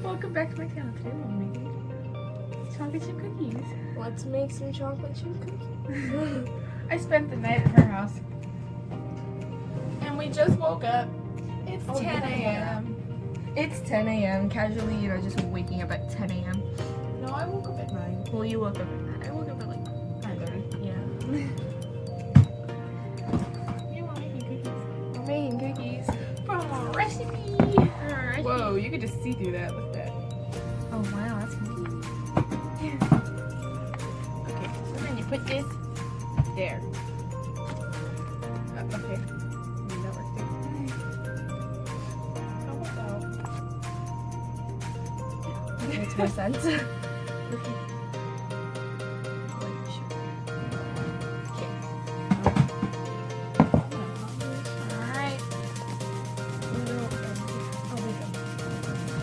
Welcome back to my channel. Today we're making chocolate chip cookies. Let's make some chocolate chip cookies. I spent the night at her house. And we just woke up. It's 10 a.m. It's 10 a.m. Casually, just waking up at 10 a.m. No, I woke up at 9. Well, you woke up at 9. I woke up at like 9:30. Yeah. You want making cookies? We're making cookies. From a recipe. Whoa, you could just see through that. Look at that. Oh, wow, that's neat. Okay, so then you put this there. Okay. That works too. That makes more sense. Alright.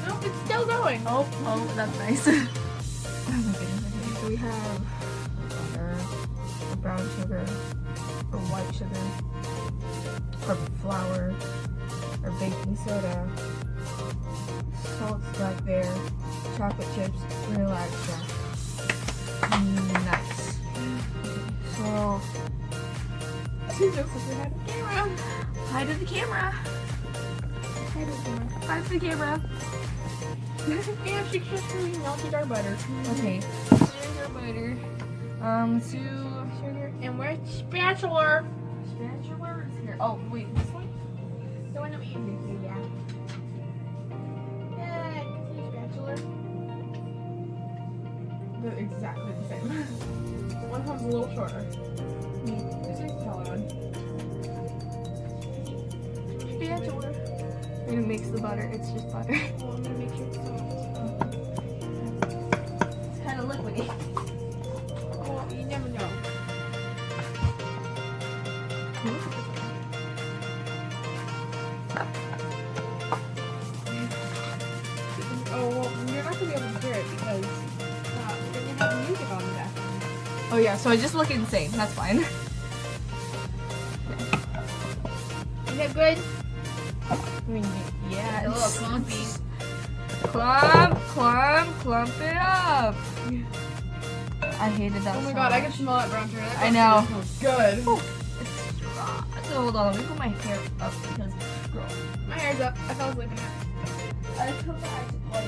Nope, it's still going. Oh, that's nice. Oh my goodness. Okay, so we have butter, or brown sugar, or white sugar, or flour, or baking soda, salt's back there, chocolate chips, vanilla extract. Nice. So, She just looking at the camera. hi to the camera. Hi to the camera. Yeah, she just really melted our butter. Okay. Here's our butter. Sugar. And where's the spatula? Spatula is here. Oh, wait, this one? The one that we used. Yeah. Yeah, I can see spatula. They're exactly the same. The one comes a little shorter. This is taller one. Spatula. I'm gonna mix the butter. It's just butter. Oh, I'm gonna make sure it's soft. It's kind of liquidy. Oh, you never know. Oh, well, you're not gonna be able to hear it because we're gonna have music on the background. Oh yeah, so I just look insane. That's fine. Is that good? I mean, yeah. It's a little clumpy. Clump it up. I hated that. Oh my so god, I much. can smell that brown sugar. That I brown know. sugar smells good. It's strong. So hold on, let me put my hair up because, girl, My hair's up. I fell asleep in it. I took my eyes to play.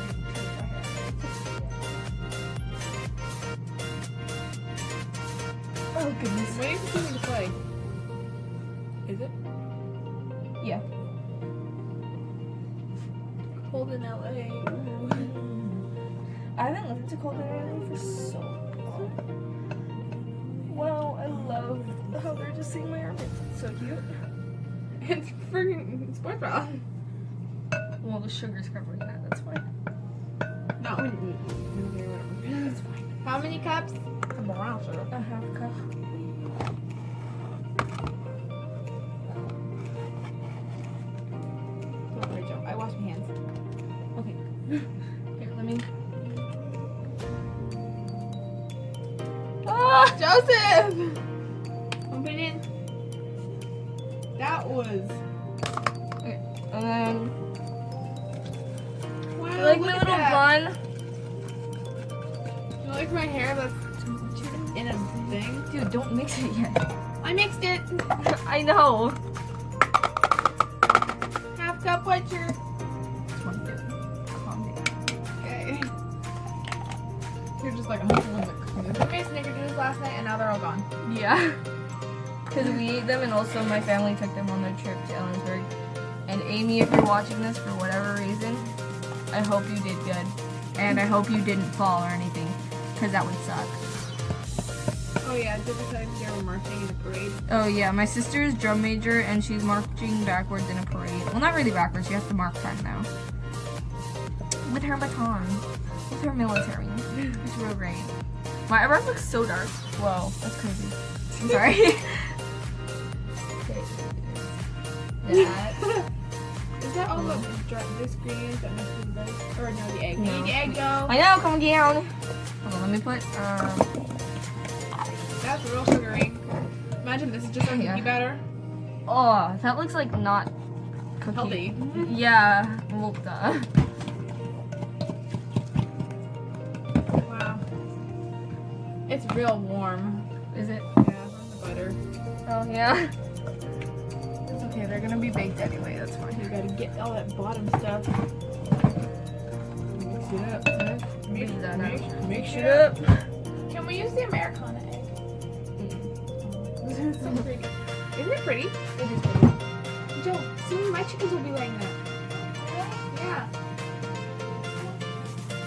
Oh goodness. Waiting for something to play. Is it? Yeah. Cold in LA. I haven't listened to Cold Island for so long. Wow, I love how they're just singing my armpits. It's so cute. It's freaking sports bra. Well, the sugar's covering that. That's fine. No. Okay, whatever. That's fine. How many cups? A brown sugar. A half cup. Oh, great job. I wash my hands. Okay. Here, let me. Ah, Joseph! Open it. That was. Okay. And then, Wow, I like look my at little that. bun. You like my hair that's in a thing? Dude, don't mix it yet. I mixed it. I know. Half cup white sugar. Calm down. Okay. You're just like, I'm not the one that cooked this. I made snickerdoodles last night and now they're all gone. Yeah. Because we ate them and also my family took them on their trip to Ellensburg. And Amy, if you're watching this for whatever reason, I hope you did good. And I hope you didn't fall or anything. Because that would suck. Oh yeah, did we say they were marching in a parade? Oh yeah, my sister is drum major and she's marching backwards in a parade. Well, not really backwards, she has to mark time now. With her baton. With her military. It's real great. My eyebrows look so dark. Whoa, that's crazy. I'm sorry. Okay. That. Is that all the this ingredients that makes it better? Or no, the egg. No. We need the egg though. I know, come down. Hold on, let me put, That's real sugary. Imagine this is just our Yeah. cookie batter. oh, that looks like not cookie. Healthy. Yeah, well, duh. It's real warm. Is it? Yeah, the butter. Oh yeah. It's okay. They're gonna be baked anyway. That's fine. You gotta get all that bottom stuff. Mix it up. Mix that up. Mix it up. Can we use the Americana egg? It's so pretty. Isn't it pretty? It is pretty. Joe, soon my chickens will be like that. Yeah.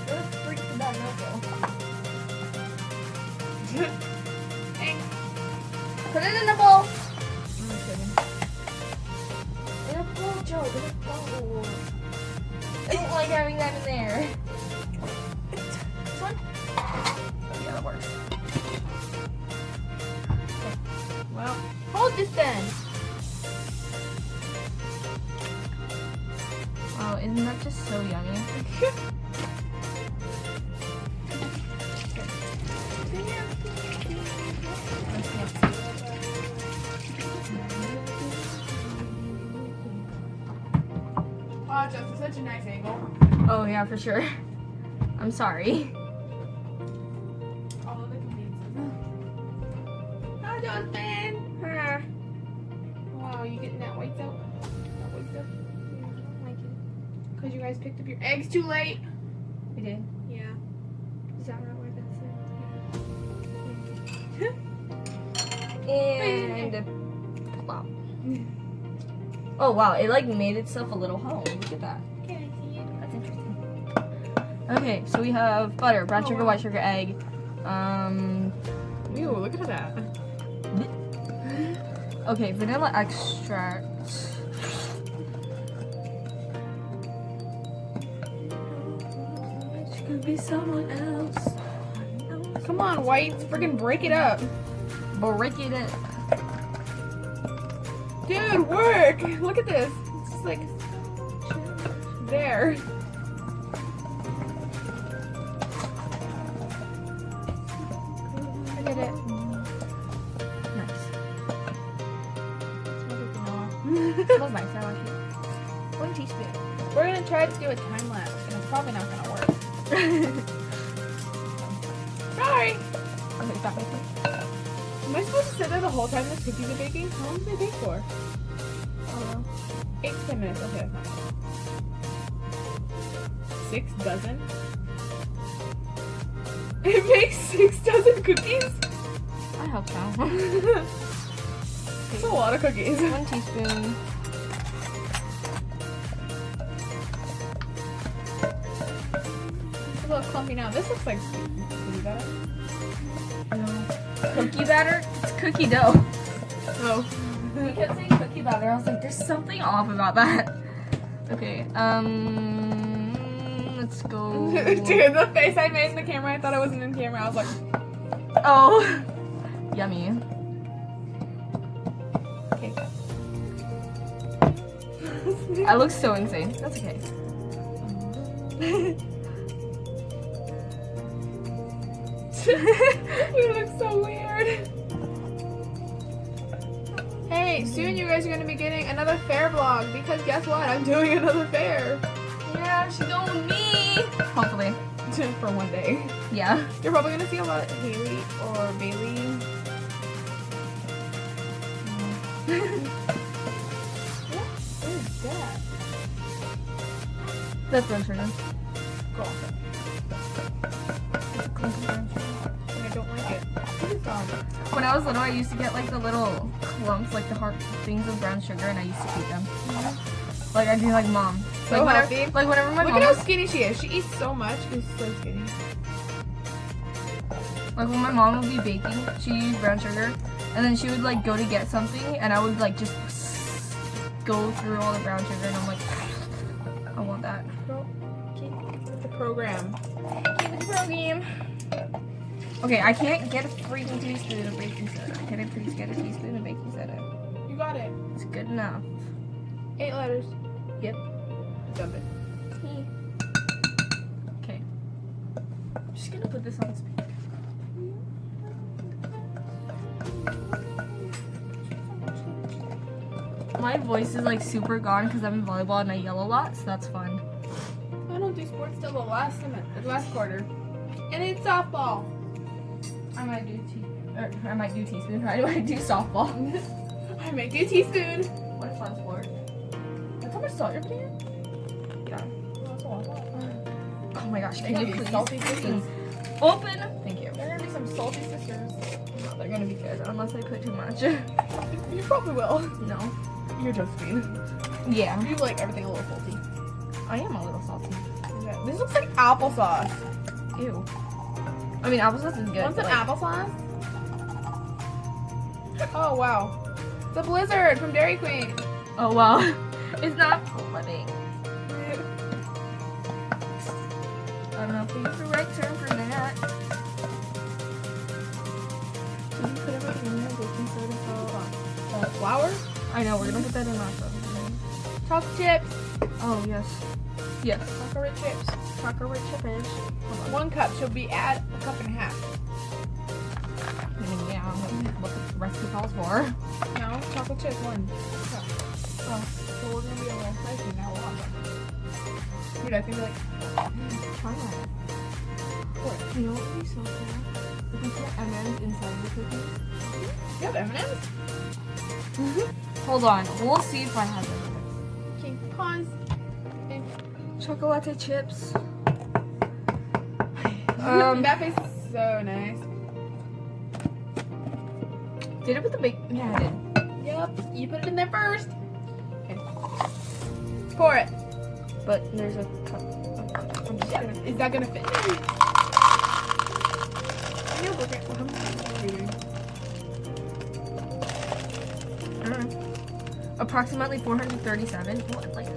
Let's freak the bag out Thanks. Put it in the bowl. I'm kidding. In a bowl, Joe. In a bowl. I don't like having that in there. This one? Yeah, that works. Well, hold this then. Wow, isn't that just so yummy? Wow, Jess, it's such a nice angle. Oh yeah, for sure. I'm sorry. All of the conveniences. Hi, Jonathan. Wow, you getting that white out? That white stuff? Because you guys picked up your eggs too late. We did. Yeah. Is that not where that's Yeah. And plop. Oh wow, it like made itself a little home. Look at that. Can I see it? That's interesting. Okay, so we have butter, brown sugar, white sugar, egg. Ew, look at that. Okay, vanilla extract. It could be someone else. Come on, whites. Friggin' break it up. Break it up. Dude, work! Look at this. It's just like there. I did it. Nice. It smells nice. I like it. 1 teaspoon. We're gonna try to do a time lapse, and it's probably not gonna work. Sorry. Okay, stop it. Am I supposed to sit there the whole time this cookies are baking? How long do they bake for? Oh, 8 to 10 minutes. Okay, that's fine. 6 dozen? It makes 6 dozen cookies? I hope so. That's a lot of cookies. 1 teaspoon. It's a little clumpy now. This looks like cookie batter. Cookie batter? It's cookie dough. Oh. You kept saying cookie batter. I was like, there's something off about that. Okay, let's go. Dude, the face I made in the camera, I thought I wasn't in camera. I was like, Oh, yummy. okay. I look so insane. That's okay. You look so weird. Hey, soon you guys are going to be getting another fair vlog because guess what? I'm doing another fair. Yeah, she's going with me. Hopefully. For one day. Yeah. You're probably going to see a lot of Haley or Bailey. What is that? That's brown sugar. Go off it. And I don't like it. What is that? When I was little, I used to get like the little clumps, like the hard things of brown sugar, and I used to eat them. Like I'd be like, Mom. So Like whenever, healthy. like whenever my Look mom, at how skinny she is. She eats so much. She's so skinny. like when my mom would be baking, she used brown sugar, and then she would like go to get something, and I would like just go through all the brown sugar, and I'm like, I want that. The program. Keep the program. Okay, I can't get a freaking teaspoon of baking soda. Can I please get a teaspoon of baking soda? You got it. It's good enough. 8 letters. Yep. Dump it. Okay. I'm just gonna put this on speaker. My voice is like super gone because I'm in volleyball and I yell a lot, so that's fun. I don't do sports till the last quarter. And it's softball. I might do I might do teaspoon. I might do softball. I make you a teaspoon. What a fun sport. That's how much salt you're putting in? Yeah. Oh my gosh, They can gotta you be please salty sisters. open? Thank you. They're gonna be some salty sisters. No, they're gonna be good unless I put too much. You probably will. No. You're Josephine. Yeah. You like everything a little salty. I am a little salty. This looks like applesauce. Ew. I mean, applesauce is good. Want some but, like, applesauce? Oh wow. It's a blizzard from Dairy Queen. oh wow. It's not flooding. I don't know if we use the right term for that. Should we put everything in there? Baking soda, salt. Flour? I know, we're gonna put that in also. Chocolate chips. Oh, yes. Yes. Chocolate chips. Chocolate chipish. 1 cup should be add a cup and a half. I mean, yeah, what the recipe calls for. No, chocolate chips 1 cup. Oh, so we're gonna be a little spicy now. We'll have them. Dude, I think like Try that. what? You know what would be so cool? If we put M&M's inside the cookies. You have M&M's? Hold on, we'll see if I have M&M's. Okay, pause. Chocolate chips. That face is so nice. Did I put the bacon? Yeah, I did. Yep, you put it in there first. Okay. Pour it. But there's a cup. I'm just Yeah. gonna. Is that gonna fit? No, we're gonna. Approximately 437. What, like?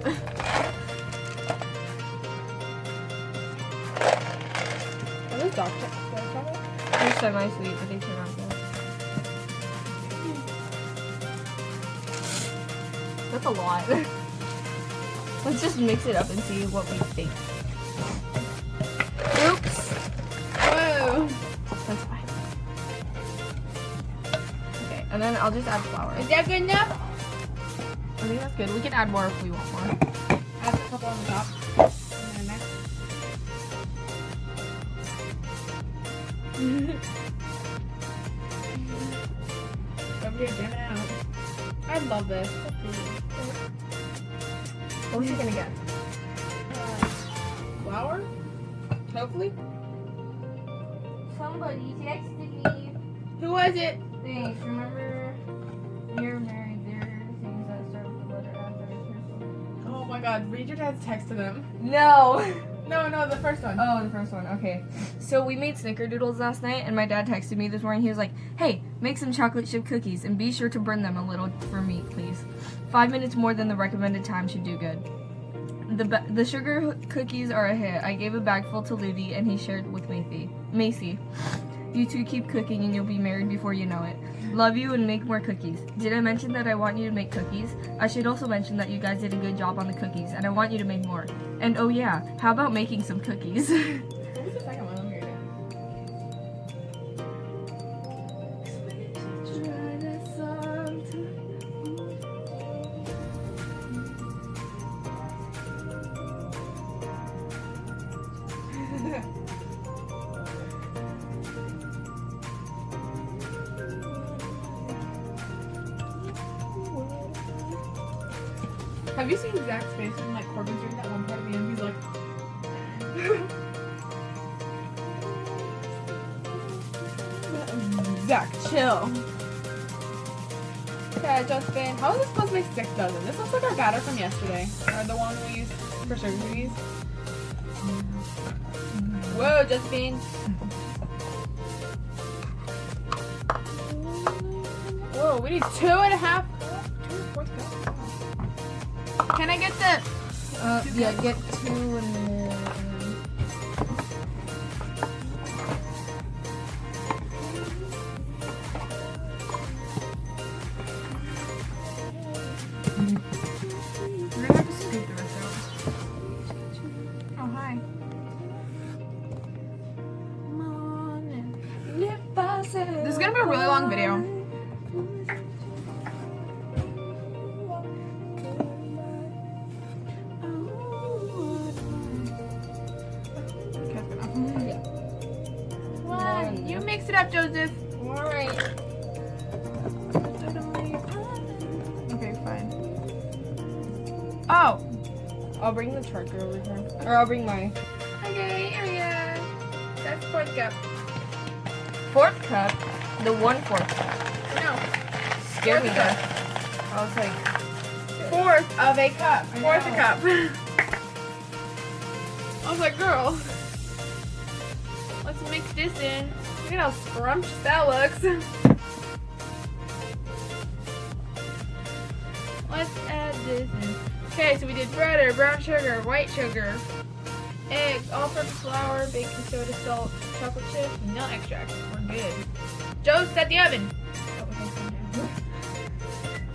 Are those dark chocolate? They're semi-sweet, but they turn out good. That's a lot. Let's just mix it up and see what we think. Oops. Whoa. That's fine. Okay, and then I'll just add flour. Is that good enough? I think that's good. We can add more if we want more. Add a couple on the top. And then over here, jam it out. I love this. So pretty. What was you gonna get? Flour? Hopefully. Somebody texted me. Who was it? Thanks. Remember, you're married. There are things that start with the letter F that are careful. Oh my god, read your dad's text to them. No. No, the first one. Oh, the first one. Okay. So we made snickerdoodles last night, and my dad texted me this morning. He was like, "Hey, make some chocolate chip cookies, and be sure to burn them a little for me, please. 5 minutes more than the recommended time should do good." The sugar cookies are a hit. I gave a bag full to Ludi, and he shared with Macy. You two keep cooking, and you'll be married before you know it. Love you, and make more cookies. Did I mention that I want you to make cookies? I should also mention that you guys did a good job on the cookies, and I want you to make more. And oh yeah, how about making some cookies? What was the second one? Let me read it. Have you seen Zach's face when like Corbin's doing that one part of the end? He's like, Zach, chill. Okay, Justin, how is this supposed to make 6 dozen? This looks like our batter from yesterday, or the one we used for sugar cookies. Whoa, Josephine. Whoa, we need 2.5. 2 cups. Can I get the? Yeah, get 2 and then... We're gonna have to scoop the rest out. Oh, hi. This is gonna be a really long video. Okay, that's good enough. Yeah. One, you mix Mix it up, Joseph. Alright. Okay, fine. Oh. I'll bring the charger over here. Or I'll bring my Okay, here we go. That's fourth cup. fourth cup. The 1/4 cup. No. Scared me Fourth there. cup. I was like, Fourth of a cup. I Fourth a know. cup. I was like, girl, let's mix this in. Look at how scrumptious that looks. Let's add this in. Okay, so we did butter, brown sugar, white sugar, eggs, all-purpose flour, baking soda, salt, chocolate chips, nut extract. We're good. Joe, set the oven. Oh, okay, calm down.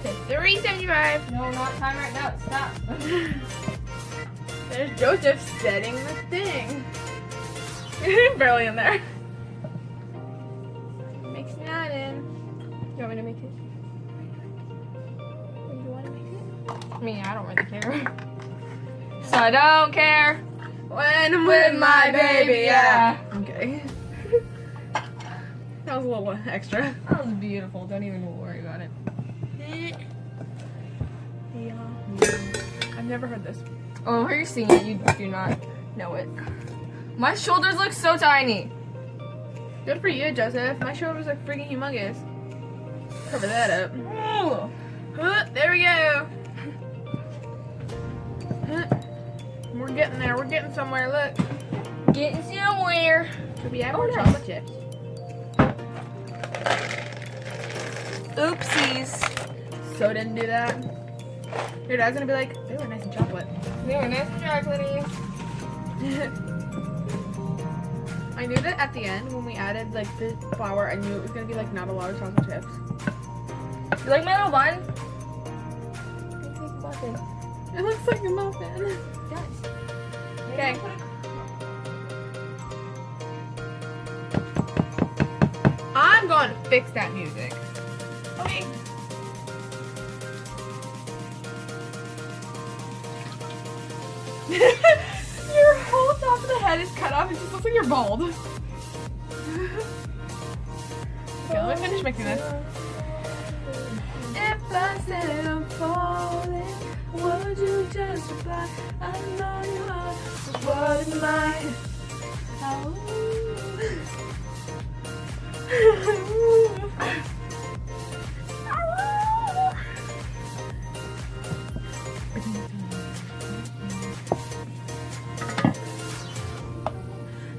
To 375. no, not time right now. Stop. There's Joseph setting the thing. Barely in there. Mixing that in. You want me to make it? You want to mix it? Me, I don't really care. So I don't care. When I'm with my baby, yeah. Okay. That was a little extra. That was beautiful. Don't even worry about it. Yeah. I've never heard this. Oh, you're seeing it. You do not know it. My shoulders look so tiny. Good for you, Joseph. My shoulders look freaking humongous. Cover that up. Ooh. There we go. We're getting there. We're getting somewhere. Look. Getting somewhere. Could we add Oh, more nice. chocolate chips? Oopsies. So didn't do that. Your dad's gonna be like, they were nice and chocolate. They were nice and chocolatey. I knew that at the end when we added like the flour, I knew it was gonna be like not a lot of chocolate chips. You like my little bun? It looks like a muffin. Yes. Okay. I'm going to fix that music. Okay. Your whole top of the head is cut off. It just looks like you're bald. Okay, let me finish mixing this. If I said I'm falling, would you just reply? I know you are, so what am I?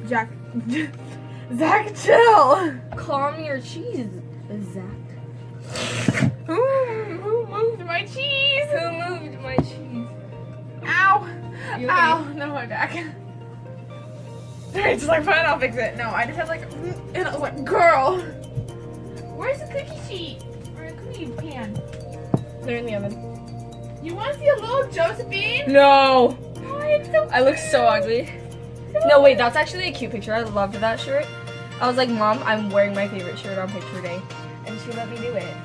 Jack, Zach, chill. Calm your cheese, Zach. Who moved my cheese? Who moved my cheese? Ow! You okay? Ow! No, my back. It's like, fine, I'll fix it. No, I just had like, and I was like, girl, where's the cookie sheet or a cookie pan? They're in the oven. You want to see a little Josephine? No! Oh, it's so I look so ugly. No, wait, that's actually a cute picture. I loved that shirt. I was like, Mom, I'm wearing my favorite shirt on picture day. And she let me do it.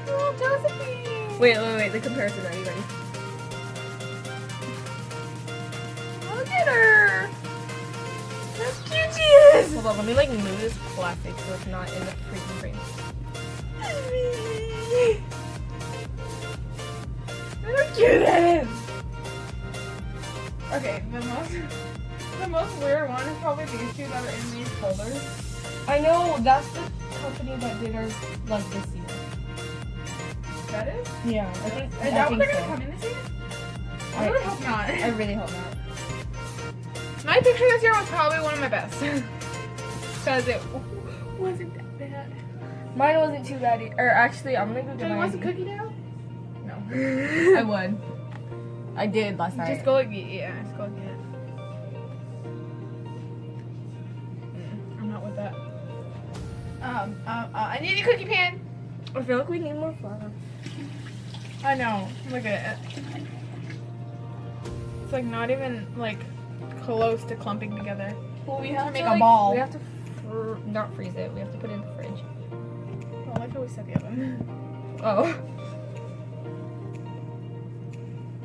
Oh, Josephine. Wait, the comparison, are you ready? Look at her. How cute she is. Hold on, let me like move this plastic so it's not in the freaking frame. How cute that is. Okay, the most weird one is probably these two that are in these folders. I know, that's the company that did ours like this year. That is? Yeah, I think Is that what they're so. gonna come in this year? I- I really hope not. I really hope not. My picture this year was probably one of my best. Because it wasn't that bad. Mine wasn't too bad. Or actually, I'm gonna go Do get you my want some ID. cookie dough? No. I would. I did last night. Just go get just go get it. I'm not with that. I need a cookie pan. I feel like we need more flour. I know. Look at it. It's like not even like close to clumping together. Well, we have to, make a ball. We have to not freeze it. We have to put it in the fridge. I like how we set the oven. Oh.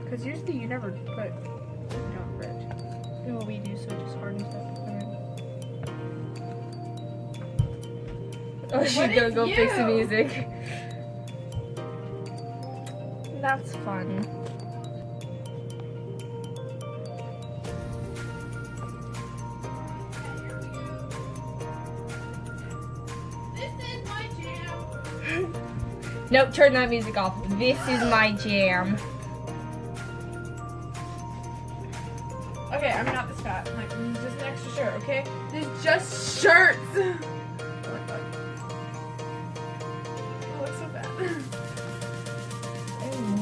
Because usually you never put it down the fridge. No, we do, so it just hardens up. Oh, she's What gonna is go fix the you? music. That's fun. This is my jam. Nope, turn that music off. This is my jam. Okay, I'm not this fat. Like, this is just an extra shirt, okay? This is just shirts. Oh my god. I look so bad.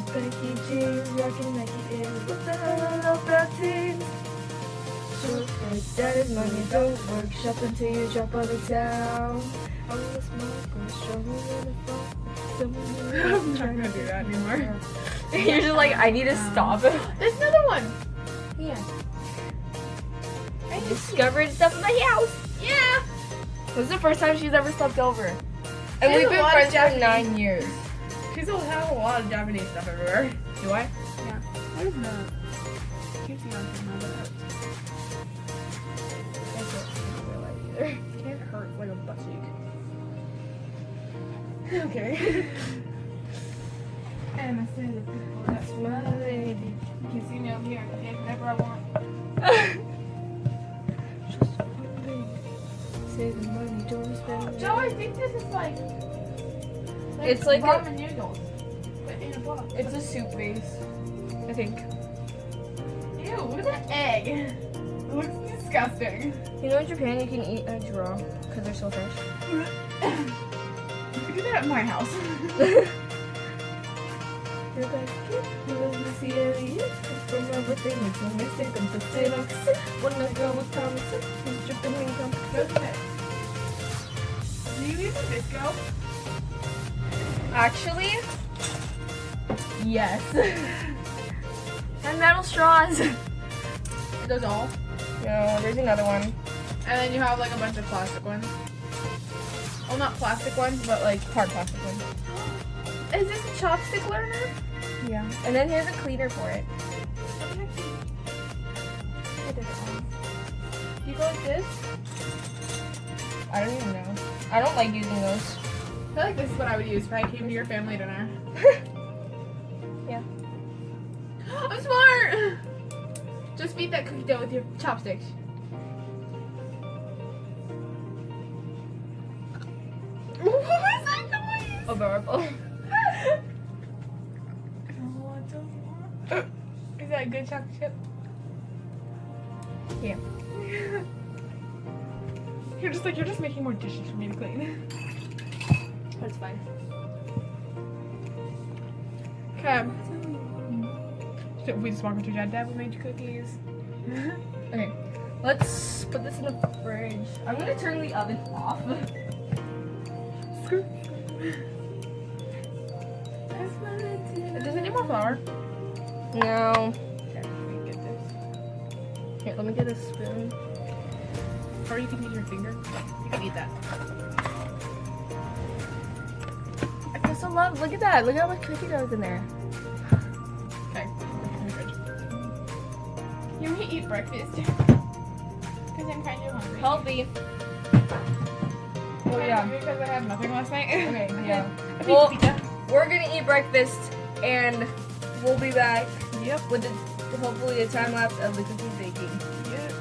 Becky jeans, rockin' Nike Airs. What the hell I love that thing? Short skirts, that is money, don't work. Shop until you drop out of town. I'm the smoke, I'm stronger than the phone. I'm not gonna do that anymore. You're just like, I need to stop. There's another one. Yeah. I Discovered stuff in the house. Yeah. This is the first time she's ever slept over. And There's we've a been lot of friends for Japanese- 9 years. She's will have a lot of Japanese stuff everywhere. Do I? Yeah. What is that? Can't see anything about that. Can't hurt like a butt cheek. Okay. And I say the people that's my lady. You can see me over here. I can take whatever I want. Save the money, don't spend it. Joe, I think this is like It's like a- ramen noodles, but in a box. It's a soup base, I think. Ew, look at that egg. It looks disgusting. You know in Japan you can eat eggs raw because they're so fresh. We do that at my house. Do you even disco? Actually, yes. And metal straws. Those all. No, there's another one. And then you have like a bunch of plastic ones. Well, not plastic ones, but like. Hard plastic one. Is this a chopstick learner? Yeah. And then here's a cleaner for it. Do you go like this? I don't even know. I don't like using those. I feel like this is what I would use if I came to your family dinner. Yeah. I'm smart! Just beat that cookie dough with your chopsticks. What was that noise? Adorable. Is that a good chocolate chip? Yeah. You're just making more dishes for me to clean. That's fine. Okay. So we just walk into your dad. We made you cookies. Okay. Let's put this in the fridge. I'm gonna turn the oven off. Does it need more flour? No. Okay, let me get this. Here, let me get a spoon. Or you can use your finger. You can eat that. I feel so loved. Look at that. Look how much cookie dough is in there. Okay. In the fridge. You want to eat breakfast? Because I'm kind of hungry. Healthy. Oh yeah. Because I had nothing last night. Okay, yeah. A Well- pizza. We're gonna eat breakfast and we'll be back Yep. with hopefully a time lapse of the cookies baking. Yep.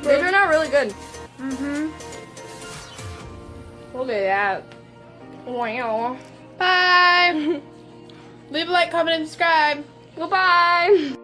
They turned out really good. Mm-hmm. Look at that. Wow. Bye. Leave a like, comment, and subscribe. Goodbye.